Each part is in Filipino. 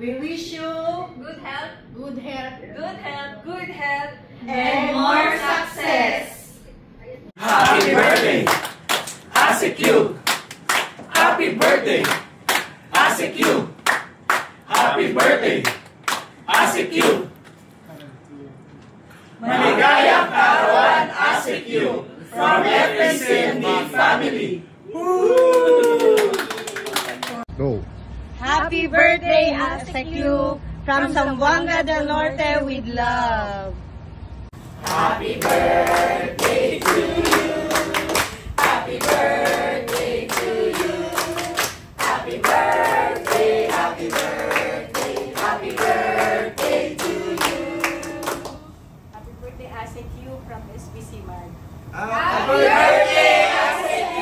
We wish you good health, good health, good health, good health, and more success. Happy birthday, ASEQ! Happy birthday, ASEQ! Happy birthday, ASEQ! Maligayang Kaarawan, ASEQ! From FSMD family! Go! Happy birthday, ASEQ! From Zamboanga del Norte with love! Happy birthday to you! Happy birthday to you! Happy birthday, happy birthday, happy birthday to you! Happy birthday, ASEQ from SBC Mag. Happy birthday, ASEQ!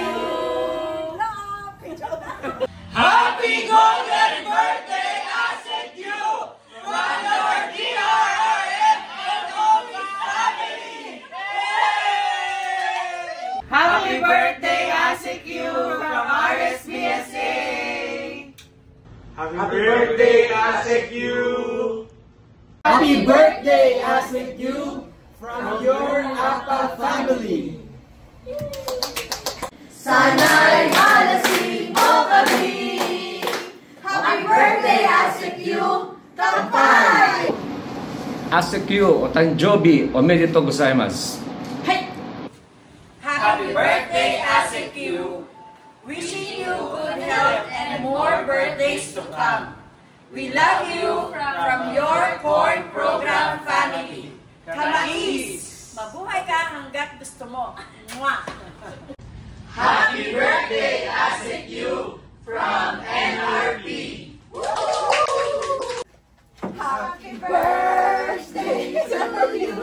Happy golden birthday, ASEQ! From our DRRF and OPIS family! Yay! Happy birthday, ASEQ! From RSBSA! Happy birthday, ASEQ! Happy birthday, ASEQ, from your APA family. Sana'y malasing mo kami. Happy birthday, ASEQ! Tampay! ASEQ o Tanjobi omedetou gozaimasu. Happy birthday, ASEQ! Wishing you good health and more birthdays to come. We love you from your corn program family. Kamais! Mabuhay ka hanggat gusto mo. Mwah! Happy birthday, ASEQ! From NRP! Happy birthday to you.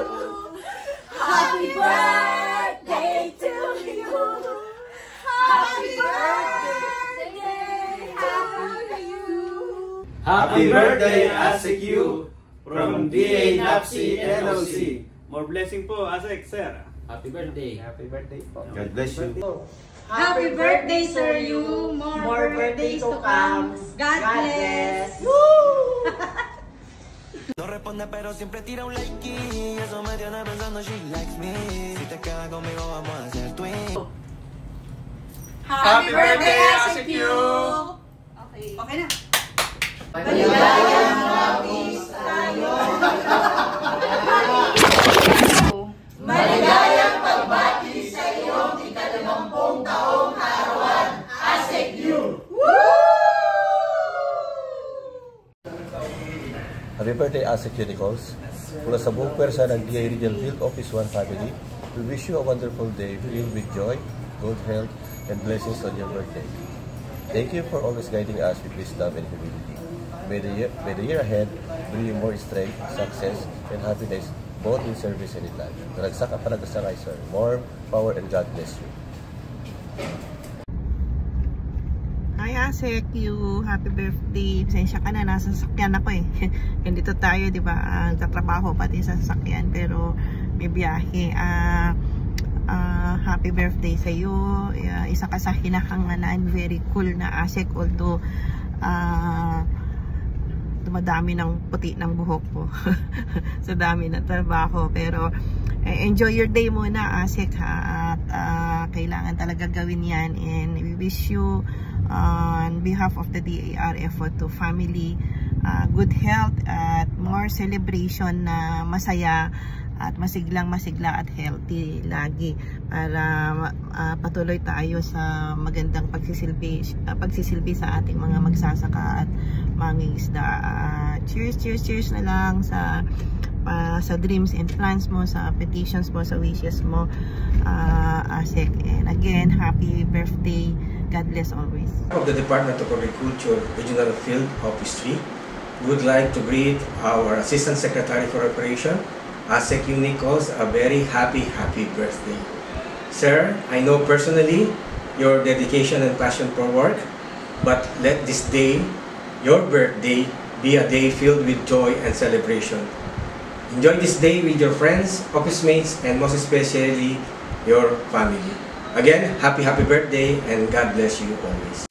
Happy birthday to you. Happy birthday to you. Happy birthday, ASEQ, from DA-NAPSI NOC. More blessing po, ASEC, sir. Happy birthday. Happy birthday po. God bless you. Happy birthday, Sir Yu! More birthdays to come! God bless! No responde pero siempre tira un like y eso me tiene pensando she likes me. Si te quedas conmigo vamos a hacer twin. Happy birthday, ASEQ! Okay na. Maligayang mabis tayo. Maligayang pagbati sa iyong ika-50 taong kaarawan, ASEQ! Happy birthday, ASEQ Nichols. Mula sa buong pwersa ng DA Regional Field Office 1 family, we wish you a wonderful day filled with joy, good health, and blessings on your birthday. Thank you for always guiding us with wisdom and humility. May the year ahead bring you more strength, success, and happiness both in service and in life. Naragsak at panagdasakay, sir. More power and God bless you. Hi, ASEQ! Happy birthday! Pasensya ka na, nasa sasakyan ako eh. Nandito tayo, di ba? Nagtatrabaho pati sa sasakyan, pero may biyahe. Happy birthday sa iyo. Isa ka sa hinahanganan. Very cool na ASEQ, although dumadami ng puti ng buhok ko sa dami ng trabaho, pero enjoy your day muna, ASEQ, ha? At kailangan talaga gawin yan, and we wish you on behalf of the DARF to family good health at more celebration na masaya at masigla at healthy lagi, para patuloy tayo sa magandang pagsisilbi sa ating mga magsasaka at mangingisda. Cheers na lang sa dreams and plans mo, sa petitions mo, sa wishes mo, ASEQ. And again, happy birthday. God bless always. Of the Department of Agriculture Regional Field Office 3, we would like to greet our Assistant Secretary for Operation, ASEQ Nichols, a very happy birthday. Sir, I know personally your dedication and passion for work, but let this day, your birthday, be a day filled with joy and celebration. Enjoy this day with your friends, office mates, and most especially your family. Again, happy birthday, and God bless you always.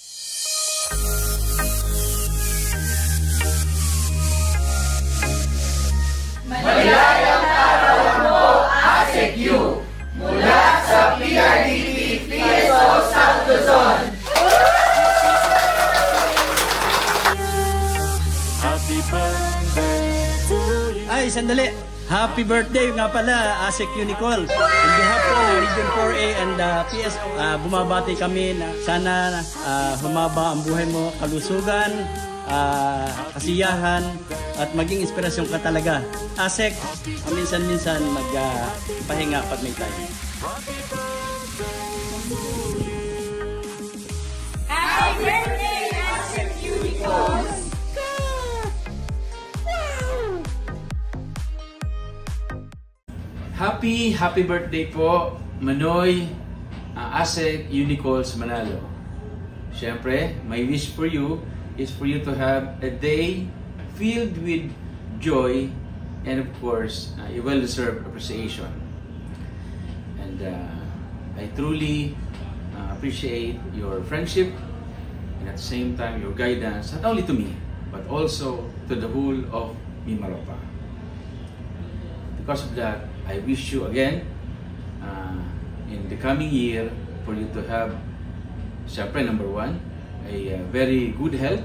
Ay, sandali. Happy birthday nga pala, ASEC Nicole. On behalf of Region 4A and PS, bumabati kami na sana humaba ang buhay mo, kalusugan, kasiyahan, at maging inspirasyon ka talaga. ASEC, minsan-minsan magpahinga pag may time. Happy birthday, ASEC Nicole! Happy birthday po, Manoy, ASEC Unicols Manalo. Siyempre, my wish for you is for you to have a day filled with joy and of course, a well-deserved appreciation. And I truly appreciate your friendship and at the same time your guidance, not only to me, but also to the whole of Mimaropa. Because of that, I wish you again in the coming year for you to have, syempre number one, a very good health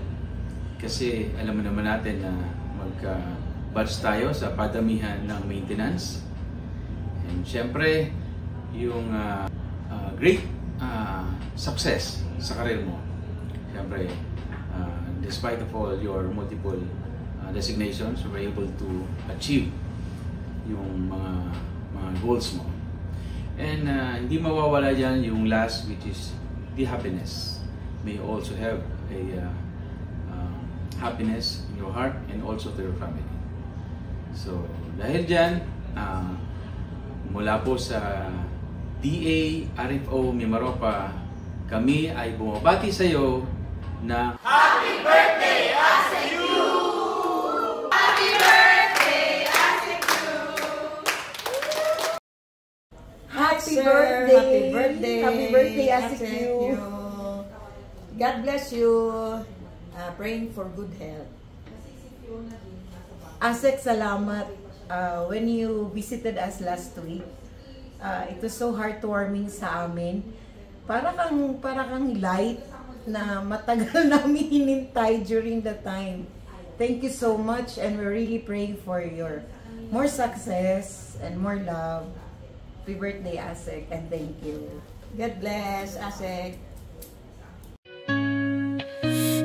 kasi alam mo naman natin na magka-batch tayo sa padamihan ng maintenance. And syempre, yung great success sa career mo. Syempre, despite of all your multiple designations, you were able to achieve yung mga goals mo. And hindi mawawala dyan yung last, which is the happiness. May you also have a happiness in your heart and also to your family. So, dahil dyan, mula po sa DA RFO Mimaropa, kami ay bumabati sa iyo na Happy birthday, ASEC! Happy birthday, ASEC! Happy birthday! Happy birthday, ASEC! God bless you. Praying for good health. ASEC, salamat. When you visited us last week, it was so heartwarming sa amin. Para kang light na matagal namin hinintay during the time. Thank you so much, and we're really praying for your more success and more love. Happy birthday, ASEC, and thank you. God bless, ASEC.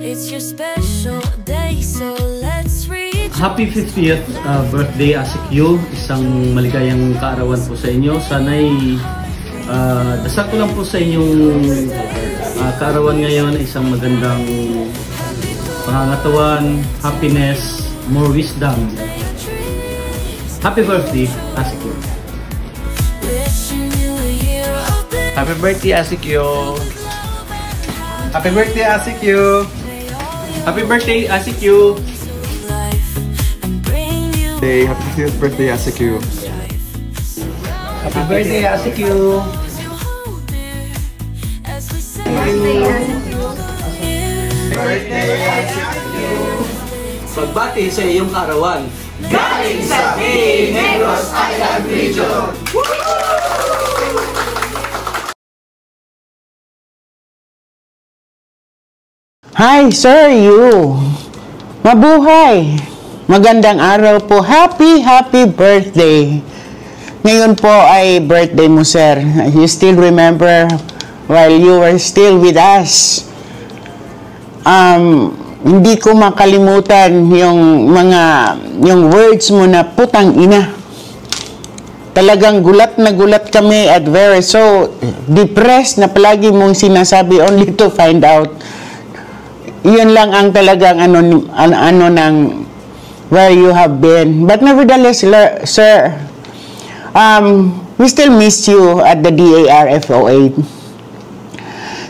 It's your special day, so let's read. Happy 50th birthday, ASEC U. Isang maligayang kaarawan po sa inyo. Sana'y dasal ko lang po sa inyong kaarawan ngayon, isang magandang pangangatawan, happiness, more wisdom. Happy birthday, ASEC U. Happy birthday, ASEC U. Happy birthday, ASEC U. Happy birthday, ASEC U. Happy 50th birthday, ASEC U. Happy birthday, ASEC U. Birthday, ASEC U. Pagbati sa iyong kaarawan galing sa Negros Island Region. Hi, Sir Yu. Mabuhay. Magandang araw po. Happy birthday. Ngayon po ay birthday mo, sir. You still remember while you were still with us. Hindi ko makalimutan yung words mo na putang ina. Talagang gulat na gulat kami at very so depressed na palagi mong sinasabi only to find out. Yun lang ang talagang ano ng where you have been. But nevertheless, sir, we still miss you at the DARFO8.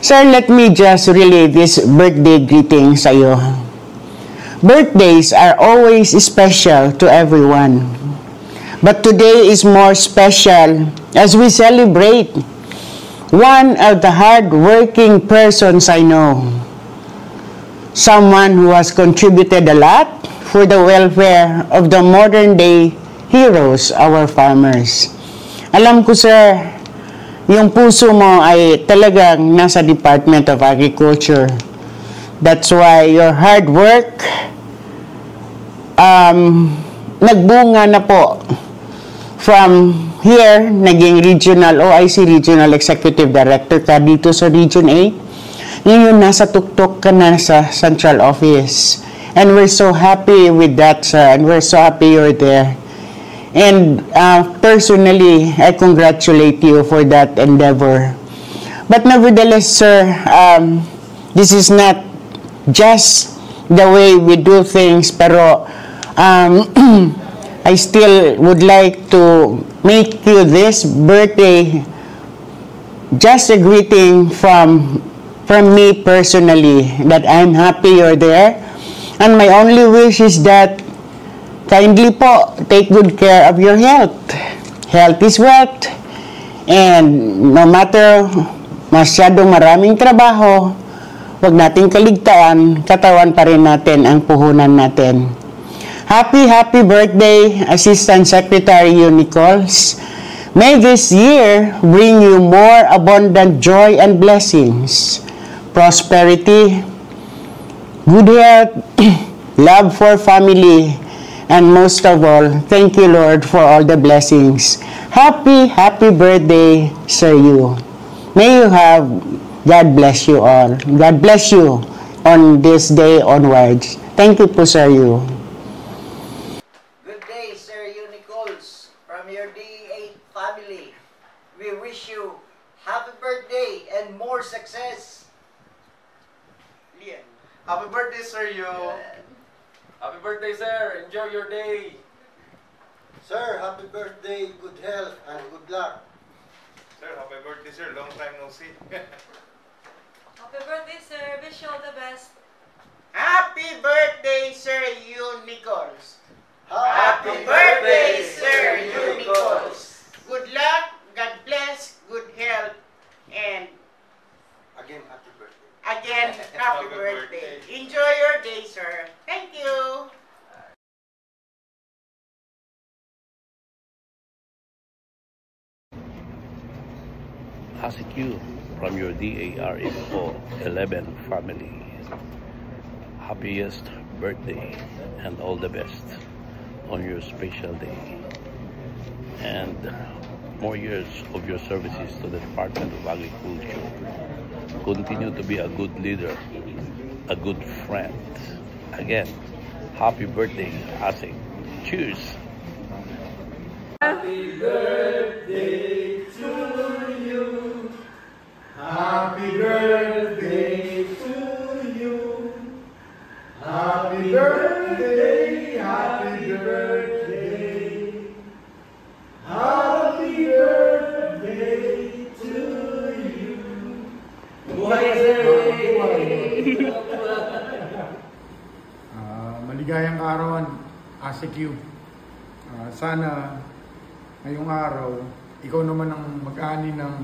Sir, let me just relay this birthday greeting sa iyo. Birthdays are always special to everyone. But today is more special as we celebrate one of the hard-working persons I know. Someone who has contributed a lot for the welfare of the modern-day heroes, our farmers. Alam ko, sir, yung puso mo ay talagang nasa Department of Agriculture. That's why your hard work nagbunga na po. From here, naging Regional OIC Regional Executive Director ka dito sa Region 8. Ngayon, nasa tuktok ka na sa Central Office. And we're so happy with that, sir. And we're so happy you're there. And personally, I congratulate you for that endeavor. But nevertheless, sir, this is not just the way we do things, pero I still would like to make you this birthday just a greeting from me personally, that I'm happy you're there. And my only wish is that kindly po, take good care of your health. Health is wealth. And no matter masyadong maraming trabaho, huwag nating kaligtaan, katawan pa rin natin ang puhunan natin. Happy birthday, Assistant Secretary Nichols. May this year bring you more abundant joy and blessings, prosperity, good health, love for family, and most of all, thank you, Lord, for all the blessings. Happy birthday, Sir Yu. May you have, God bless you all. God bless you on this day onwards. Thank you po, Sir Yu. Good day, Sir Yu Nichols, from your D8 family. We wish you happy birthday and more success. Lian. Happy birthday, Sir Yu. Happy birthday, sir. Enjoy your day. Sir, happy birthday, good health, and good luck. Sir, happy birthday, sir. Long time no see. Happy birthday, sir. Wish you all the best. Happy birthday, Sir Yu Nichols. Happy birthday, Sir Yu Nichols. Good luck, God bless, good health, and again, happy birthday. Again, happy birthday. Enjoy your day, sir. Thank you. ASIQ from your DARFO 11 family. Happiest birthday and all the best on your special day. And more years of your services to the Department of Agriculture. Continue to be a good leader, a good friend. Again, happy birthday, ASIC. Cheers! Happy birthday to you. Happy birthday to you. Happy birthday, happy birthday. Happy birthday to you. Maligayang kaarawan, ASIQ. Sana ngayong araw, ikaw naman ang mag-ani ng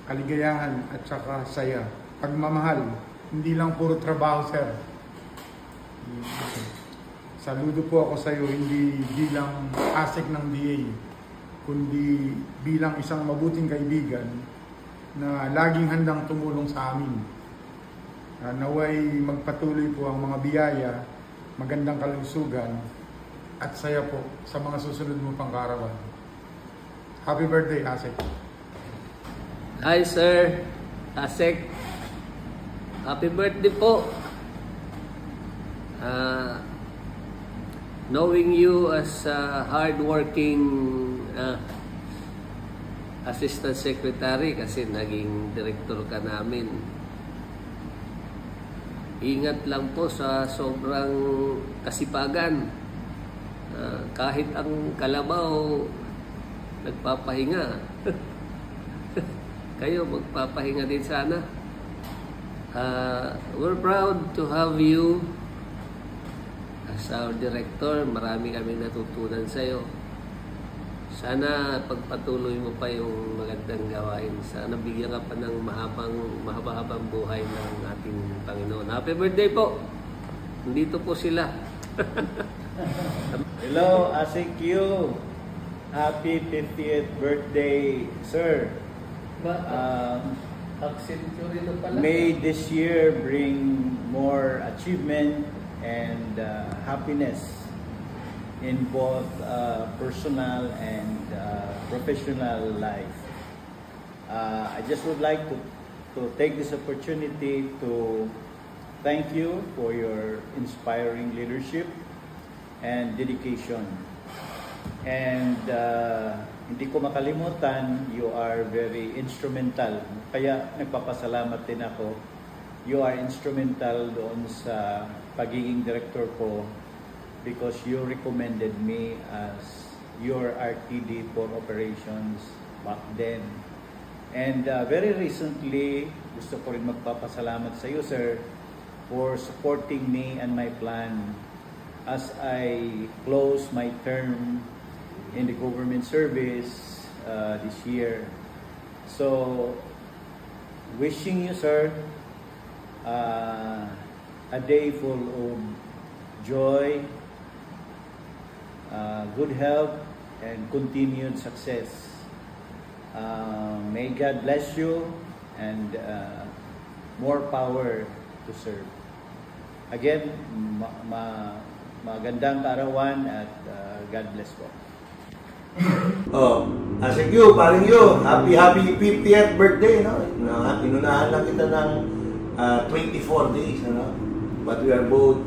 kaligayahan at saka saya. Pagmamahal, hindi lang puro trabaho, sir. Saludo po ako sa iyo, hindi bilang ASIC ng DA, kundi bilang isang mabuting kaibigan na laging handang tumulong sa amin. Naway magpatuloy po ang mga biyaya, magandang kalusugan, at saya po sa mga susunod mo pang kaarawan. Happy birthday, ASIC. Hi, sir. ASIC. Happy birthday po. Knowing you as a hardworking assistant secretary kasi naging director ka namin. Ingat lang po sa sobrang kasipagan. Kahit ang kalabaw nagpapahinga. Kayo magpapahinga din sana. We're proud to have you as our director. Marami kami natutunan sa iyo. Sana pagpatuloy mo pa yung magandang gawain. Sana bigyan ka pa ng mahaba-habang buhay ng ating Panginoon. Happy birthday po! Nandito po sila. Hello, ASIQ. Happy 50th birthday, sir. May this year bring more achievement and happiness in both personal and professional life. I just would like to take this opportunity to thank you for your inspiring leadership and dedication. And hindi ko makalimutan, you are very instrumental. Kaya nagpapasalamat din ako. You are instrumental doon sa pagiging director ko because you recommended me as your RTD for operations back then. And very recently, gusto ko rin magpapasalamat sa iyo, sir, for supporting me and my plan as I close my term in the government service this year. So, wishing you, sir, a day full of joy, good health, and continued success. May God bless you and more power to serve. Again, magandang kaarawan at God bless po. Asik you, paring you, happy 50th birthday, no? Inunahan lang kita ng 24 days, no? But we are both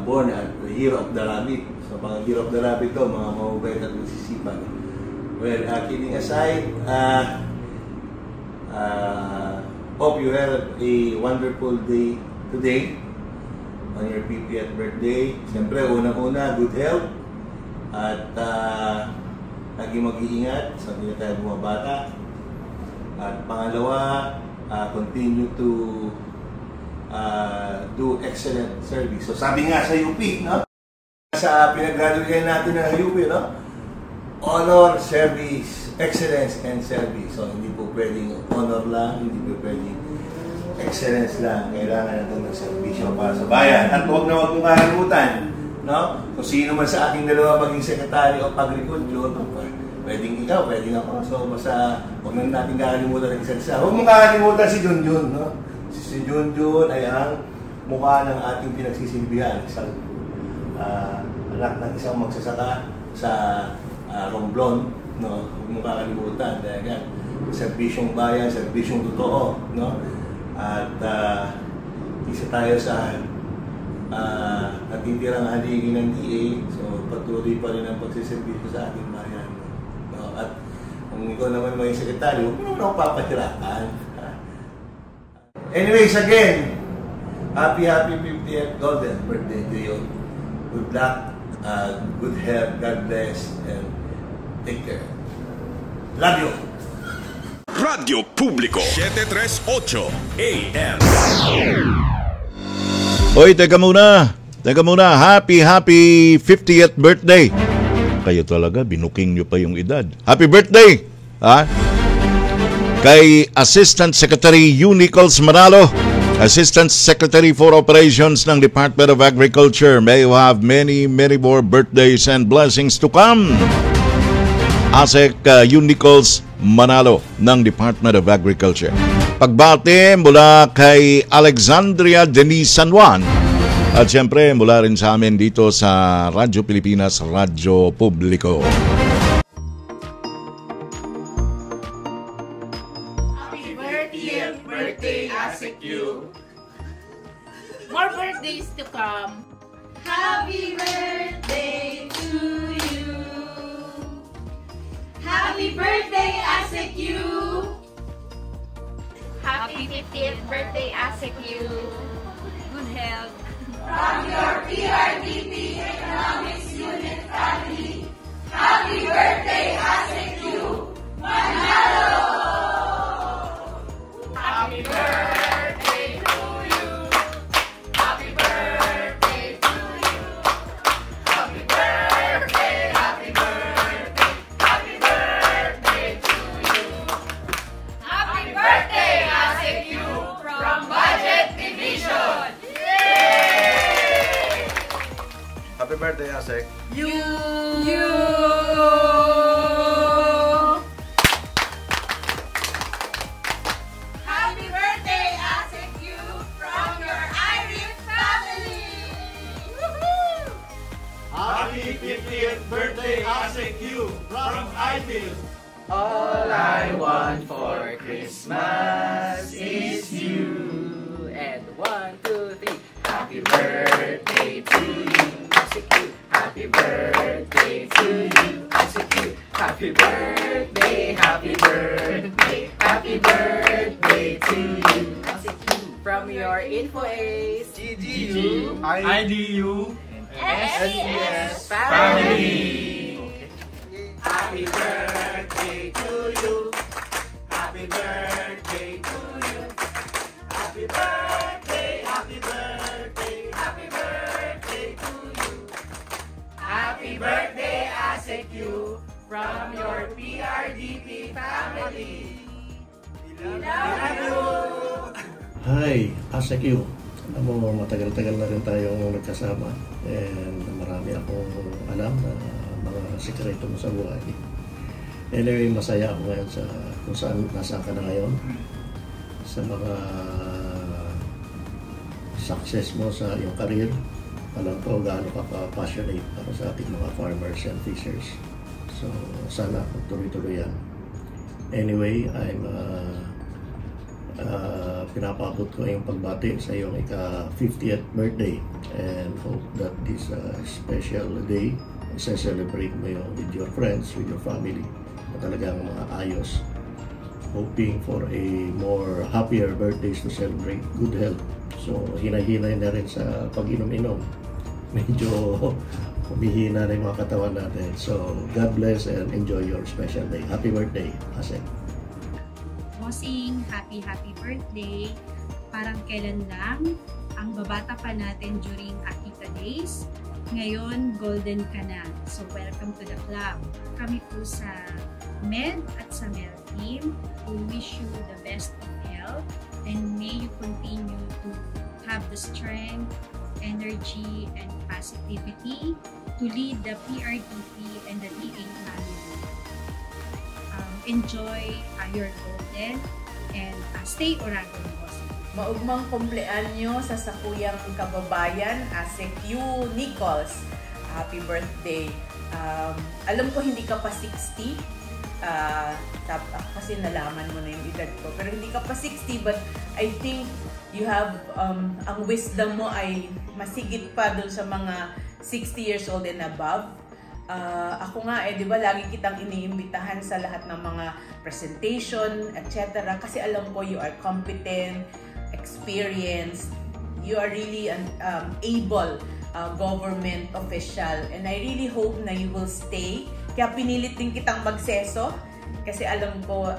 born at the year of the rabbit. So mga year of the rabbit to, mga mababait at magsisipag. Well, kidding aside, hope you have a wonderful day today on your 50th birthday. Siyempre, unang-una, good health. At lagi mag-iingat sa hindi na tayo bumabata. At pangalawa, continue to do excellent service. So sabi nga sa UP, no? Sa pinag-graduate natin ng UP, no? Honor, service, excellence, and service. So hindi po pwedeng honor lang, hindi po pwedeng excellence lang. Kailangan natin ng servisyo para sa bayan. At huwag na huwag mong kakalimutan, no? Kung sino man sa ating dalawa maging Secretary of Agriculture, pwedeng ikaw, pwedeng ako. So basta huwag na natin kakalimutan ng isa. Huwag mong kakalimutan si Junjun, no? Si Junjun ay ang mukha ng ating pinagsisilbihan. Isang anak ng isang magsasaka sa Romblon, no? Huwag mong kakalimutan dahil yan, serbisyong bayan, serbisyong totoo, no? At isa tayo sa natintirang haligi ng DA, so patuloy pa rin ang pagsiservisyo sa ating bayan, no? At kung ikaw naman maging sekretary, huwag mo naman papahirapan. Anyways, again, happy 50th golden birthday to you. Good luck, good health, God bless, and take care. Love you. Radio Publico 738 AM. Hoy, teka muna. Happy 50th birthday. Kayo talaga, binuking nyo pa yung edad. Happy birthday! Ha? Kay Assistant Secretary Unicols Manalo, Assistant Secretary for Operations ng Department of Agriculture. May you have many more birthdays and blessings to come. ASEC Unicols Manalo ng Department of Agriculture. Pagbate mula kay Alexandria Denise San Juan. At siyempre mula rin sa amin dito sa Radyo Pilipinas, Radyo Publico. Happy birthday, ASEC U. More birthdays to come. Happy birthday to you. Happy birthday, ASEC U. Happy 50th birthday, ASEC U. Good health. From your PRDP Economics Unit family, happy birthday, ASEC U. Manalo! Happy birthday to you. Happy birthday to you. Happy birthday, happy birthday, happy birthday to you. Happy birthday, ASEC U from Budget Division. Happy birthday, ASEC. You. Happy birthday, ASEC U from your Irish family. 50th birthday, ASEQ from iFeel. All I want for Christmas is you. And 1, 2, 3. Happy birthday to you, ASEQ. Happy birthday to you, ASEQ. Happy birthday, happy birthday, happy birthday to you, ASEQ. From your Info Ace, GGU, IDU, SES family. Happy birthday to you. Happy birthday to you. Happy birthday, happy birthday, happy birthday to you. Happy birthday, ASEQ, from your PRDP family. We love you. Hi, ASEQ. Alam mo, matagal-tagal na rin tayong nagkasama and marami akong alam na mga sikreto mo sa buhay. Anyway, masaya ako ngayon sa kung nasaan ka na ngayon, sa mga success mo sa iyong career. Alam ko gaano ka pa-passionate para sa ating mga farmers and fishers. So, sana tuloy-tuloy yan. Anyway, I'm pinapabot ko yung pagbati sa iyong ika-50th birthday and hope that this special day celebrate mo yung with your friends, with your family na talagang maayos. Hoping for a more happier birthdays to celebrate, good health. So hinay-hinay na rin sa pag-inom-inom. Medyo humihina na yung mga katawan natin. So God bless and enjoy your special day. Happy birthday, ASEQ. Bossing, happy birthday. Parang kailan lang ang babata pa natin during Akita Days. Ngayon, golden ka na. So, welcome to the club. Kami po sa Med at sa Mel team, we wish you the best of health and may you continue to have the strength, energy, and positivity to lead the PRDP and the DA family. Enjoy your golden and stay Oragon, boss. Maugmang kumpleanyo sa sakuyang kababayan, ASEQ Nichols. Happy birthday. Alam ko hindi ka pa 60. Kasi nalaman mo na yung edad ko. Pero hindi ka pa 60, but I think you have, ang wisdom mo ay masigit pa dun sa mga 60 years old and above. Ako nga di ba lagi kitang iniimbitahan sa lahat ng mga presentation, etc. Kasi alam ko you are competent, experienced, you are really an able government official, and I really hope na you will stay. Kaya pinilit din kitang magseso kasi alam ko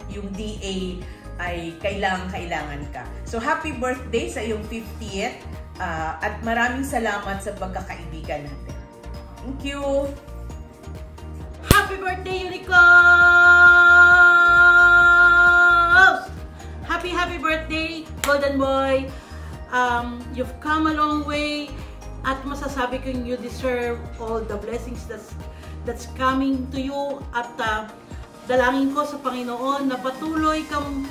yung DA ay kailangan ka. So happy birthday sa iyong 50th at maraming salamat sa pagkakaibigan natin. Thank you! Happy birthday, Unicorns! Happy birthday, Golden Boy! You've come a long way at masasabi ko you deserve all the blessings that's coming to you at dalangin ko sa Panginoon na patuloy kang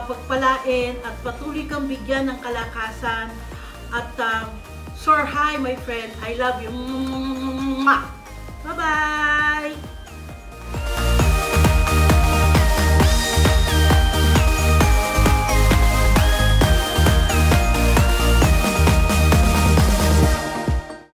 pagpalain at patuloy kang bigyan ng kalakasan at soar high, my friend. I love you. Bye-bye!